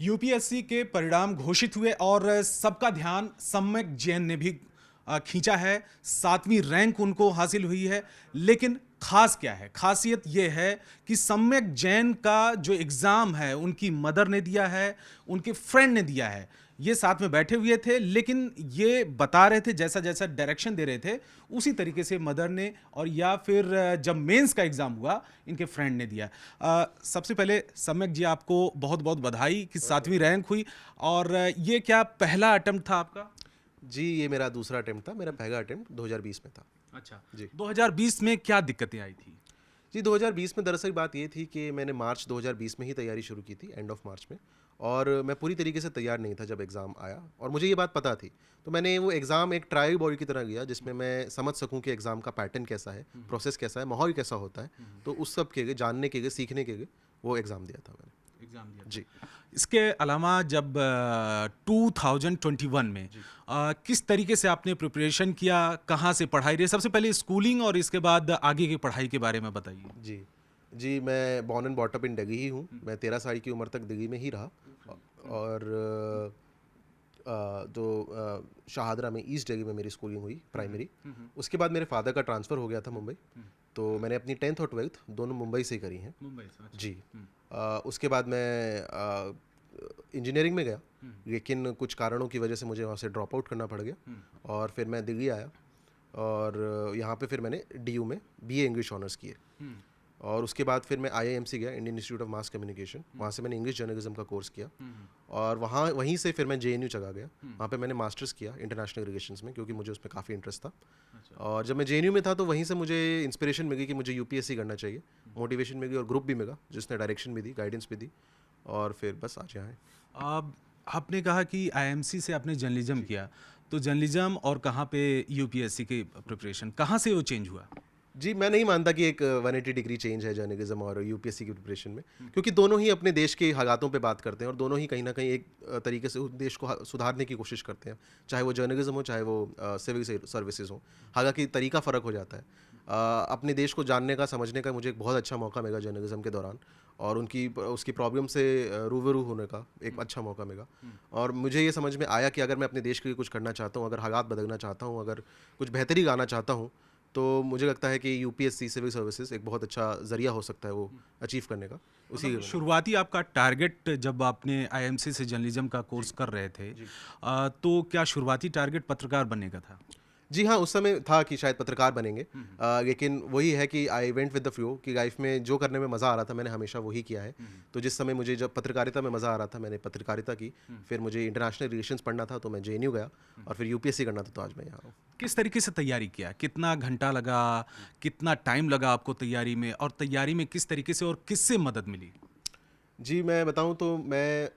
UPSC के परिणाम घोषित हुए और सबका ध्यान सम्यक जैन ने भी खींचा है। 7वीं रैंक उनको हासिल हुई है। लेकिन खास क्या है? खासियत यह है कि सम्यक जैन का जो एग्जाम है उनकी मदर ने दिया है, उनके फ्रेंड ने दिया है। ये साथ में बैठे हुए थे, लेकिन ये बता रहे थे, जैसा जैसा डायरेक्शन दे रहे थे उसी तरीके से मदर ने, और या फिर जब मेंस का एग्जाम हुआ इनके फ्रेंड ने दिया। सबसे पहले सम्यक जी, आपको बहुत बहुत बधाई कि 7वीं रैंक हुई। और ये क्या पहला अटेम्प्ट था आपका? जी, ये मेरा दूसरा अटेम्प्ट था। मेरा पहला अटेम्प्ट 2020 में था। अच्छा जी। 2020 में क्या दिक्कतें आई थी? जी, 2020 में दरअसल बात ये थी कि मैंने मार्च 2020 में ही तैयारी शुरू की थी, एंड ऑफ मार्च में। और मैं पूरी तरीके से तैयार नहीं था जब एग्ज़ाम आया, और मुझे ये बात पता थी। तो मैंने वो एग्ज़ाम एक ट्रायल बॉडी की तरह लिया, जिसमें मैं समझ सकूं कि एग्ज़ाम का पैटर्न कैसा है, प्रोसेस कैसा है, माहौल कैसा होता है। तो उस सब के लिए, जानने के लिए, सीखने के लिए वो एग्ज़ाम दिया था मैंने। एग्जाम दिया था। जी। इसके अलावा जब 2021 में किस तरीके से आपने प्रिपरेशन किया, कहाँ से पढ़ाई रही? सबसे पहले स्कूलिंग और इसके बाद आगे की पढ़ाई के बारे में बताइए। जी। जी, मैं born and brought up in Delhi ही हूँ। मैं 13 साल की उम्र तक दिल्ली में ही रहा। और शाहदरा में, ईस्ट दिल्ली में मेरी स्कूलिंग हुई, प्राइमरी। उसके बाद मेरे फादर का ट्रांसफ़र हो गया था मुंबई। तो मैंने अपनी 10th और 12th दोनों मुंबई से ही करी हैं। मुंबई से? अच्छा। जी। उसके बाद मैं इंजीनियरिंग में गया, लेकिन कुछ कारणों की वजह से मुझे वहाँ से ड्रॉप आउट करना पड़ गया। और फिर मैं दिल्ली आया, और यहाँ पे फिर मैंने डीयू में बीए इंग्लिश ऑनर्स किए। और उसके बाद फिर मैं आईआईएमसी गया, Indian institute of mass communication. वहाँ से मैंने इंग्लिश जर्नलिज्म का कोर्स किया। और वहीं से फिर मैं जेएनयू चला गया। वहाँ पे मैंने मास्टर्स किया इंटरनेशनल रिलेशंस में, क्योंकि मुझे उसमें काफ़ी इंटरेस्ट था। और जब मैं जेएनयू में था तो वहीं से मुझे इंस्पिरेशन मिली कि मुझे यूपीएससी करना चाहिए। मोटिवेशन मिली और ग्रुप भी मिला जिसने डायरेक्शन भी दी, गाइडेंस भी दी। और फिर बस आज यहाँ है। अब आपने कहा कि आईएमसी से आपने जर्नलिज्म किया, तो जर्नलिज्म और कहाँ पे यूपीएससी की प्रिपरेशन, कहाँ से वो चेंज हुआ? जी, मैं नहीं मानता कि एक 180 डिग्री चेंज है जर्नलिज्म और यूपीएससी की प्रिपरेशन में, क्योंकि दोनों ही अपने देश के हालातों पे बात करते हैं, और दोनों ही कहीं ना कहीं एक तरीके से उस देश को सुधारने की कोशिश करते हैं, चाहे वो जर्नलिज्म हो, चाहे वो सिविल सर्विसेज हो। हालांकि तरीका फ़र्क हो जाता है। अपने देश को जानने का, समझने का मुझे एक बहुत अच्छा मौका मिला जर्नलिज्म के दौरान, और उसकी प्रॉब्लम से रूबरू होने का एक अच्छा मौका मिला। और मुझे ये समझ में आया कि अगर मैं अपने देश के लिए कुछ करना चाहता हूँ, अगर हालात बदलना चाहता हूँ, अगर कुछ बेहतरी लाना चाहता हूँ, तो मुझे लगता है कि यूपीएससी सिविल सर्विसेज एक बहुत अच्छा जरिया हो सकता है वो अचीव करने का। उसी मतलब शुरुआती आपका टारगेट, जब आपने आईएमसी से जर्नलिज्म का कोर्स कर रहे थे, तो क्या शुरुआती टारगेट पत्रकार बनने का था? जी हाँ, उस समय था कि शायद पत्रकार बनेंगे। लेकिन वही है कि I went with the flow, कि लाइफ में जो करने में मज़ा आ रहा था मैंने हमेशा वही किया है। तो जिस समय मुझे जब पत्रकारिता में मज़ा आ रहा था मैंने पत्रकारिता की। फिर मुझे इंटरनेशनल रिलेशंस पढ़ना था तो मैं जेएनयू गया, और फिर यूपीएससी करना था तो आज मैं यहाँ हूँ। किस तरीके से तैयारी किया? कितना घंटा लगा? कितना टाइम लगा आपको तैयारी में? और तैयारी में किस तरीके से और किससे मदद मिली? जी, मैं बताऊँ तो मैं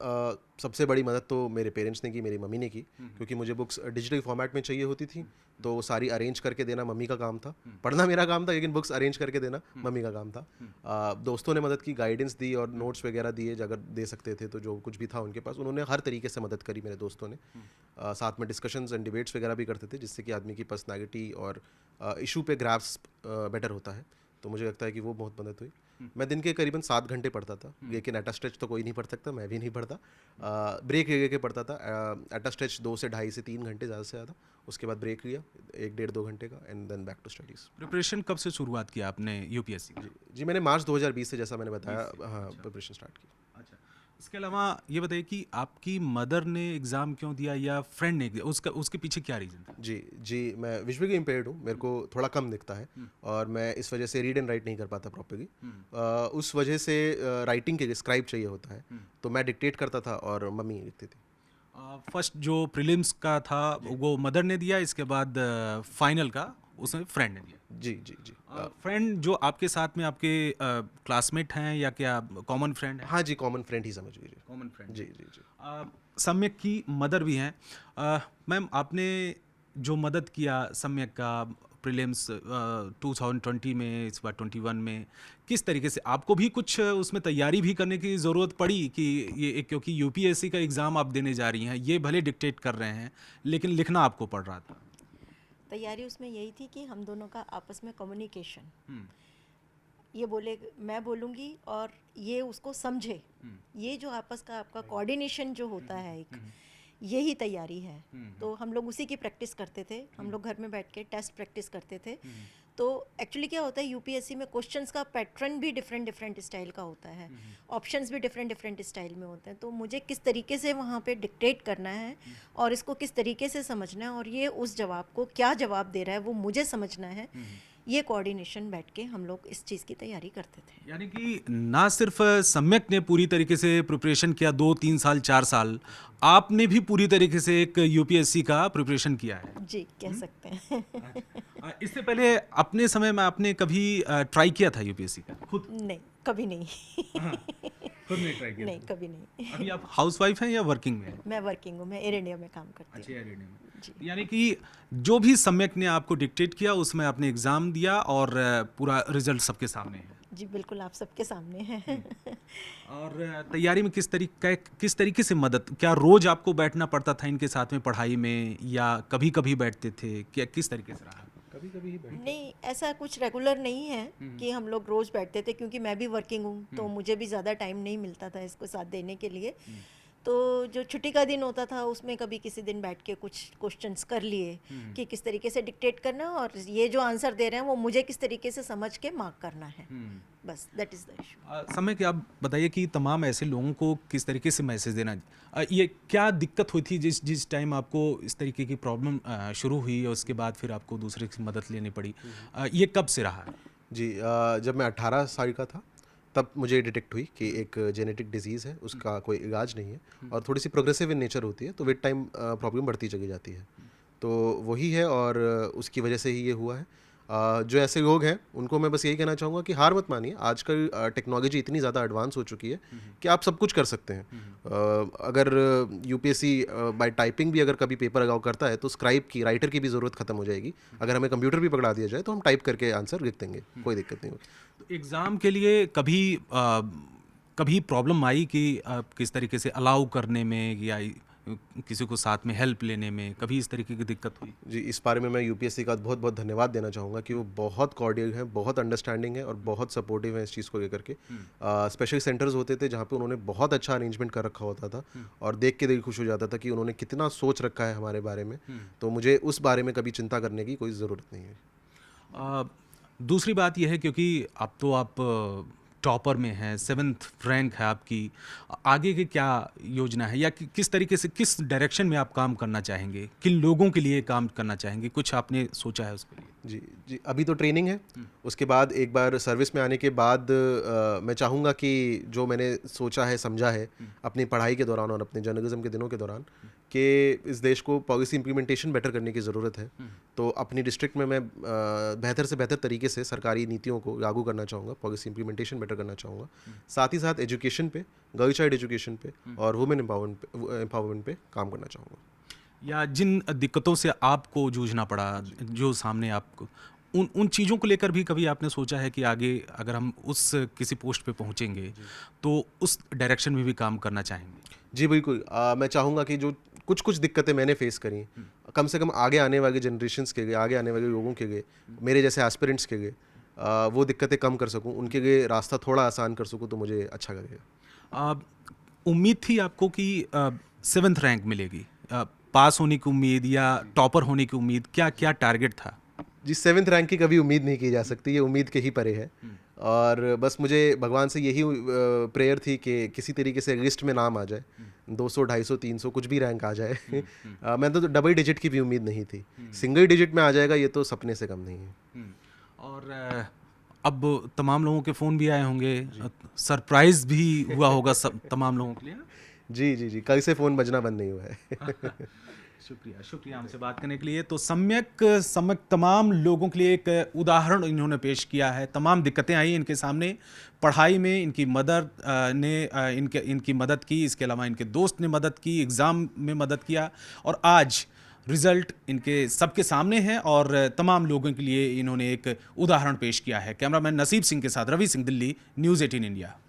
सबसे बड़ी मदद तो मेरे पेरेंट्स ने की, मेरी मम्मी ने की, क्योंकि मुझे बुक्स डिजिटल फॉर्मेट में चाहिए होती थी। तो सारी अरेंज करके देना मम्मी का काम था। पढ़ना मेरा काम था, लेकिन बुक्स अरेंज करके देना मम्मी का काम था। दोस्तों ने मदद की, गाइडेंस दी और नोट्स वगैरह दिए अगर दे सकते थे, तो जो कुछ भी था उनके पास उन्होंने हर तरीके से मदद करी मेरे दोस्तों ने। साथ में डिस्कशंस एंड डिबेट्स वगैरह भी करते थे, जिससे कि आदमी की पर्सनैलिटी और इशू पे ग्रास्प बेटर होता है। तो मुझे लगता है कि वो बहुत मदद हुई। मैं दिन के करीबन 7 घंटे पढ़ता था, लेकिन एट अ स्ट्रेच तो कोई नहीं पढ़ सकता, मैं भी नहीं पढ़ता। ब्रेक ले के पढ़ता था। एट अ स्ट्रेच 2 से ढाई से 3 घंटे, ज़्यादा से ज़्यादा। उसके बाद ब्रेक लिया 1 डेढ़ 2 घंटे का, and then back to studies. Preparation कब से शुरुआत किया आपने यूपीएससी की? जी, मैंने मार्च 2020 से, जैसा मैंने बताया, हाँ, प्रिपरेशन स्टार्ट की। अच्छा, इसके अलावा ये बताइए कि आपकी मदर ने एग्ज़ाम क्यों दिया, या फ्रेंड ने दिया? उसके पीछे क्या रीज़न था? जी, मैं विजुअली इम्पेयर्ड हूँ, मेरे को थोड़ा कम दिखता है, और मैं इस वजह से रीड एंड राइट नहीं कर पाता प्रॉपर्ली। उस वजह से राइटिंग के लिए स्क्राइब चाहिए होता है, तो मैं डिक्टेट करता था और मम्मी लिखती थी। फर्स्ट जो प्रीलिम्स का था वो मदर ने दिया, इसके बाद फाइनल का उसमें फ्रेंड ने दिया। जी। फ्रेंड जो आपके साथ में आपके क्लासमेट हैं, या क्या कॉमन फ्रेंड है? हाँ जी, कॉमन फ्रेंड ही समझ लीजिए। Common friend. जी। सम्यक की मदर भी हैं। मैम, आपने जो मदद किया सम्यक का प्रीलिम्स 2020 में, इस बार 21 में, किस तरीके से आपको भी कुछ उसमें तैयारी भी करने की ज़रूरत पड़ी कि क्योंकि यूपीएससी का एग्ज़ाम आप देने जा रही हैं, ये भले डिक्टेट कर रहे हैं लेकिन लिखना आपको पड़ रहा था? तैयारी उसमें यही थी कि हम दोनों का आपस में कम्युनिकेशन, ये बोले, मैं बोलूँगी और ये उसको समझे। ये जो आपस का आपका कोऑर्डिनेशन जो होता है एक, यही तैयारी है। तो हम लोग उसी की प्रैक्टिस करते थे, हम लोग घर में बैठ के टेस्ट प्रैक्टिस करते थे। तो एक्चुअली क्या होता है, यूपीएससी में क्वेश्चंस का पैटर्न भी डिफरेंट डिफरेंट स्टाइल का होता है, ऑप्शंस भी डिफरेंट डिफरेंट स्टाइल में होते हैं। तो मुझे किस तरीके से वहाँ पे डिक्टेट करना है और इसको किस तरीके से समझना है, और ये उस जवाब को क्या जवाब दे रहा है वो मुझे समझना है। ये कोऑर्डिनेशन बैठ के हम लोग इस चीज़ की तैयारी करते थे। यानी कि ना सिर्फ सम्यक ने पूरी तरीके से प्रिपरेशन किया 2-3 साल 4 साल, आपने भी पूरी तरीके से एक यूपीएससी का प्रिपरेशन किया है। जी, कह सकते हैं। इससे पहले अपने समय में आपने कभी ट्राई किया था यूपीएससी का खुद? नहीं, कभी नहीं। खुद नहीं ट्राई किया नहीं, था। कभी नहीं। अभी आप हाउसवाइफ हैं या वर्किंग में हैं? मैं वर्किंग हूँ, मैं एयर इंडिया में काम करती अच्छा, हूँ। एयर इंडिया में। जी। यानी कि जो भी सम्यक ने आपको डिक्टेट किया उसमें आपने एग्जाम दिया और पूरा रिजल्ट सबके सामने है। जी, बिल्कुल आप सबके सामने हैं। और तैयारी में किस तरीके से मदद, क्या रोज आपको बैठना पड़ता था इनके साथ में पढ़ाई में, या कभी कभी बैठते थे, क्या किस तरीके से रहा? कभी कभी ही बैठ नहीं, ऐसा कुछ रेगुलर नहीं है कि हम लोग रोज़ बैठते थे, क्योंकि मैं भी वर्किंग हूँ तो मुझे भी ज़्यादा टाइम नहीं मिलता था इसको साथ देने के लिए। तो जो छुट्टी का दिन होता था उसमें कभी किसी दिन बैठ के कुछ क्वेश्चंस कर लिए कि किस तरीके से डिक्टेट करना है, और ये जो आंसर दे रहे हैं वो मुझे किस तरीके से समझ के मार्क करना है। बस दैट इज़ द इशू। समय कि आप बताइए कि तमाम ऐसे लोगों को किस तरीके से मैसेज देना, ये क्या दिक्कत हुई थी जिस टाइम आपको इस तरीके की प्रॉब्लम शुरू हुई और उसके बाद फिर आपको दूसरे की मदद लेनी पड़ी, ये कब से रहा? जी, जब मैं 18 साल का था तब मुझे डिटेक्ट हुई कि एक जेनेटिक डिजीज़ है, उसका कोई इलाज नहीं है और थोड़ी सी प्रोग्रेसिव इन नेचर होती है, तो विद टाइम प्रॉब्लम बढ़ती चली जाती है। तो वही है और उसकी वजह से ही ये हुआ है। जो ऐसे लोग हैं उनको मैं बस यही कहना चाहूँगा कि हार मत मानिए। आजकल टेक्नोलॉजी इतनी ज़्यादा एडवांस हो चुकी है कि आप सब कुछ कर सकते हैं। अगर यूपीएससी बाय टाइपिंग भी अगर कभी पेपर अलाउ करता है तो स्क्राइब की, राइटर की भी ज़रूरत खत्म हो जाएगी। अगर हमें कंप्यूटर भी पकड़ा दिया जाए तो हम टाइप करके आंसर लिख देंगे, कोई दिक्कत नहीं होगी। तो एग्ज़ाम के लिए कभी प्रॉब्लम आई कि किस तरीके से अलाउ करने में या किसी को साथ में हेल्प लेने में, कभी इस तरीके की दिक्कत हुई? जी, इस बारे में मैं यूपीएससी का बहुत बहुत धन्यवाद देना चाहूँगा कि वो बहुत कॉर्डियल है, बहुत अंडरस्टैंडिंग है और बहुत सपोर्टिव है इस चीज़ को लेकर के। स्पेशल सेंटर्स होते थे जहाँ पे उन्होंने बहुत अच्छा अरेंजमेंट कर रखा होता था और देख के दिल खुश हो जाता था कि उन्होंने कितना सोच रखा है हमारे बारे में। तो मुझे उस बारे में कभी चिंता करने की कोई ज़रूरत नहीं है। दूसरी बात यह है क्योंकि अब तो आप टॉपर में हैं, 7th रैंक है आपकी, आगे की क्या योजना है या किस तरीके से, किस डायरेक्शन में आप काम करना चाहेंगे, किन लोगों के लिए काम करना चाहेंगे, कुछ आपने सोचा है उसके लिए? जी जी, अभी तो ट्रेनिंग है। उसके बाद एक बार सर्विस में आने के बाद मैं चाहूँगा कि जो मैंने सोचा है, समझा है अपनी पढ़ाई के दौरान और अपने जर्नलिज्म के दिनों के दौरान, कि इस देश को पॉलिसी इम्प्लीमेंटेशन बेटर करने की ज़रूरत है। तो अपनी डिस्ट्रिक्ट में मैं बेहतर से बेहतर तरीके से सरकारी नीतियों को लागू करना चाहूँगा, पॉलिसी इम्प्लीमेंटेशन बेटर करना चाहूँगा। साथ ही साथ एजुकेशन पे, गर्ल चाइल्ड एजुकेशन पे और वुमेन एम्पावरमेंट पे काम करना चाहूँगा। या जिन दिक्कतों से आपको जूझना पड़ा, जो सामने आपको, उन चीज़ों को लेकर भी कभी आपने सोचा है कि आगे अगर हम उस किसी पोस्ट पे पहुंचेंगे तो उस डायरेक्शन में भी काम करना चाहेंगे? जी बिल्कुल। मैं चाहूँगा कि जो कुछ दिक्कतें मैंने फेस करी, कम से कम आगे आने वाले जनरेशंस के लिए, आगे आने वाले लोगों के लिए, मेरे जैसे एस्पिरेंट्स के लिए वो दिक्कतें कम कर सकूँ, उनके लिए रास्ता थोड़ा आसान कर सकूँ, तो मुझे अच्छा लगेगा। उम्मीद थी आपको कि 7th रैंक मिलेगी, पास होने की उम्मीद या टॉपर होने की उम्मीद, क्या टारगेट था? जी, 7th रैंक की कभी उम्मीद नहीं की जा सकती, ये उम्मीद के ही परे है। और बस मुझे भगवान से यही प्रेयर थी कि किसी तरीके से लिस्ट में नाम आ जाए, 200, 250, 300 कुछ भी रैंक आ जाए। मैं तो डबल डिजिट की भी उम्मीद नहीं थी, सिंगल डिजिट में आ जाएगा ये तो सपने से कम नहीं है। और अब तमाम लोगों के फ़ोन भी आए होंगे, सरप्राइज़ भी हुआ होगा सब तमाम लोगों के लिए? जी जी जी, कल से फ़ोन बजना बंद नहीं हुआ है। शुक्रिया हमसे बात करने के लिए। तो सम्यक तमाम लोगों के लिए एक उदाहरण इन्होंने पेश किया है। तमाम दिक्कतें आई इनके सामने, पढ़ाई में इनकी मदर ने इनकी मदद की, इसके अलावा इनके दोस्त ने मदद की, एग्ज़ाम में मदद किया, और आज रिज़ल्ट इनके सबके सामने है और तमाम लोगों के लिए इन्होंने एक उदाहरण पेश किया है। कैमरामैन नसीब सिंह के साथ रवि सिंह, दिल्ली, न्यूज़ 18 इंडिया।